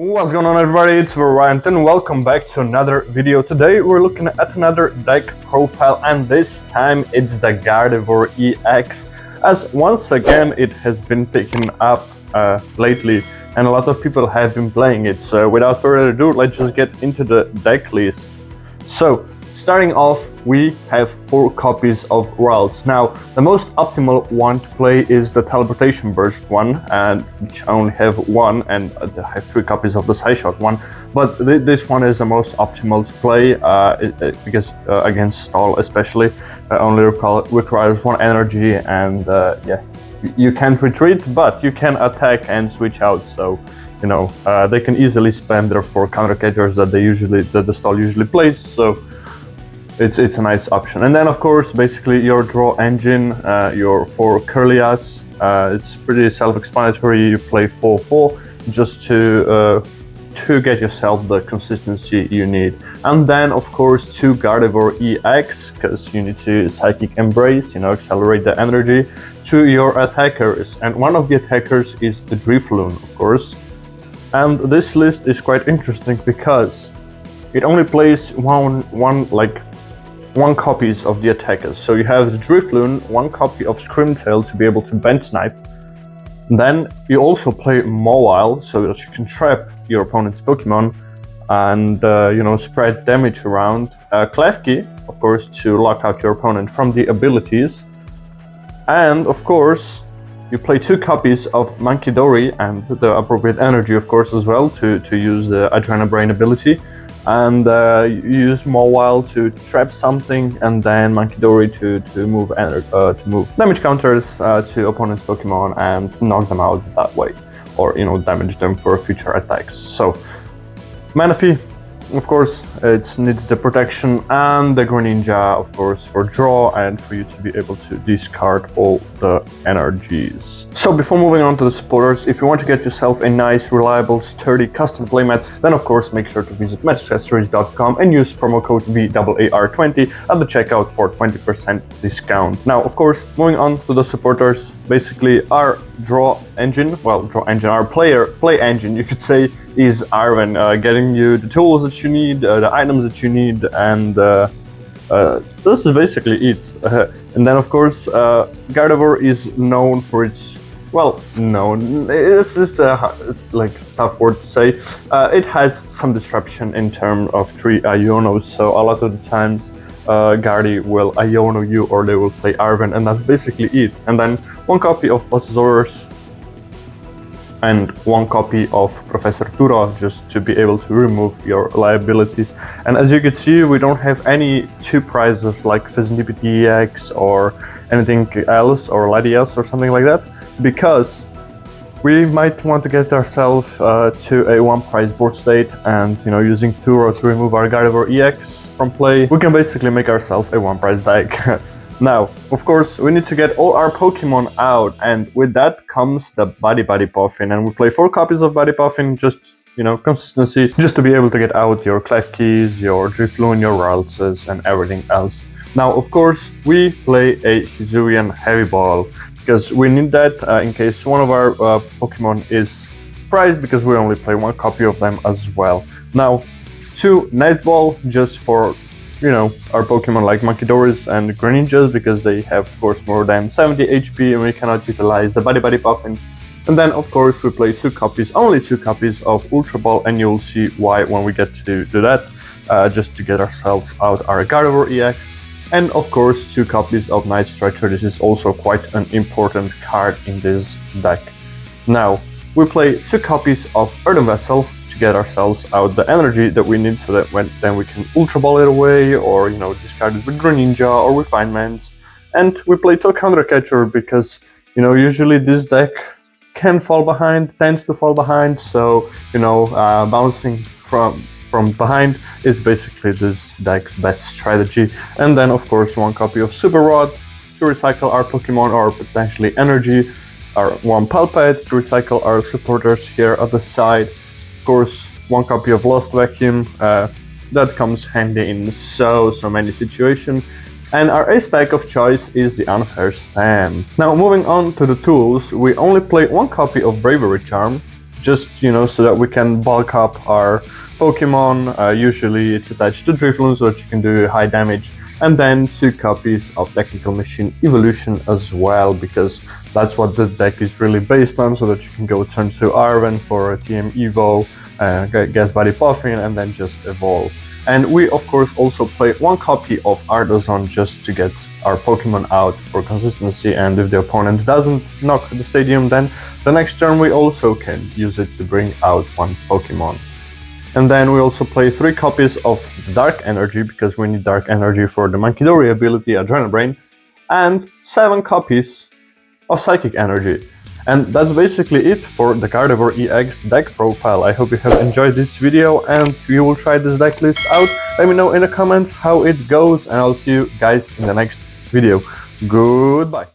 What's going on, everybody? It's Vaaraiant and welcome back to another video. Today we're looking at another deck profile, and this time it's the Gardevoir EX, as once again it has been picking up lately and a lot of people have been playing it. So without further ado, let's just get into the deck list. So starting off, we have 4 copies of Worlds. Now, the most optimal one to play is the Teleportation Burst one, and which I only have one, and I have 3 copies of the Side Shot one. But this one is the most optimal to play because against Stall especially, only requires 1 energy, and yeah, you can't retreat, but you can attack and switch out. So you know they can easily spam their 4 counter catchers that the Stall usually plays. So it's a nice option. And then of course, basically your draw engine, your 4 Curlias. It's pretty self-explanatory. You play 4/4 just to get yourself the consistency you need. And then of course 2 Gardevoir EX, because you need to Psychic Embrace, accelerate the energy to your attackers. And one of the attackers is the Drifloon, of course. And this list is quite interesting because it only plays one copies of the attackers. So you have the Drifloon, 1 copy of Scrimtail to be able to Bend Snipe. Then you also play Mawile so that you can trap your opponent's Pokemon and spread damage around. Klefki, of course, to lock out your opponent from the abilities. And of course, you play 2 copies of Munkidori and the appropriate energy, of course, as well, to use the Adrenabrain ability. And you use Mawile to trap something, and then Munkidori to move damage counters to opponent's Pokemon and knock them out that way, or damage them for future attacks. So Manaphy, of course, it needs the protection, and the Greninja, of course, for draw and for you to be able to discard all the energies. So before moving on to the supporters, if you want to get yourself a nice, reliable, sturdy custom playmat, then of course make sure to visit MatzAccessories.com and use promo code VAAR20 at the checkout for 20% discount. Now, of course, moving on to the supporters, basically our our play engine, you could say, is Arven, getting you the tools that you need, the items that you need, and this is basically it. And then of course, Gardevoir is known for its, it's just tough word to say. It has some disruption in terms of 3 Ionos, so a lot of the times Gardy will Iono you, or they will play Arven, and that's basically it. And then 1 copy of Buzzsaurus and 1 copy of Professor Tura, just to be able to remove your liabilities. And as you can see, we don't have any 2 prizes like Fizznippity EX or anything else, or Latias or something like that, because we might want to get ourselves to a 1 prize board state, and using Tura to remove our Gardevoir EX from play, we can basically make ourselves a 1 prize deck. Now, of course, we need to get all our Pokemon out, and with that comes the Buddy Puffin, and we play 4 copies of Buddy Puffin, just, consistency, just to be able to get out your Klefkis, your Drifloon, your Raltses, and everything else. Now, of course, we play a Hisuian Heavy Ball, because we need that in case one of our Pokemon is prized, because we only play 1 copy of them as well. Now, 2 Nest Ball, just for our Pokemon like Munkidoris and Greninjas, because they have, of course, more than 70 HP and we cannot utilize the Buddy Puffin. And then, of course, we play 2 copies, only 2 copies of Ultra Ball, and you'll see why when we get to do that, just to get ourselves out our Gardevoir EX. And, of course, 2 copies of Night Stretcher. This is also quite an important card in this deck. Now, we play 2 copies of Earthen Vessel, get ourselves out the energy that we need, so that then we can Ultra Ball it away, or discard it with Greninja or Refinements. And we play to counter catcher because usually this deck tends to fall behind, so bouncing from behind is basically this deck's best strategy. And then of course 1 copy of Super Rod to recycle our Pokemon, or potentially energy, our 1 Palpate to recycle our supporters here at the side. Of course, 1 copy of Lost Vacuum, that comes handy in so many situations. And our ace pack of choice is the Unfair Stand. Now, moving on to the tools, we only play 1 copy of Bravery Charm, just, so that we can bulk up our Pokemon. Usually it's attached to Drifloon so that you can do high damage. And then 2 copies of Technical Machine Evolution as well, because that's what the deck is really based on, so that you can go turn to Arven for a TM Evo, Gas Body Puffin, and then just evolve. And we of course also play 1 copy of Artazon just to get our Pokemon out for consistency, and if the opponent doesn't knock the stadium, then the next turn we also can use it to bring out 1 Pokemon. And then we also play 3 copies of Dark Energy, because we need Dark Energy for the Mankidori ability Adrenal Brain, and 7 copies of Psychic Energy. And that's basically it for the Gardevoir EX deck profile. I hope you have enjoyed this video and you will try this deck list out. Let me know in the comments how it goes, and I'll see you guys in the next video. Goodbye!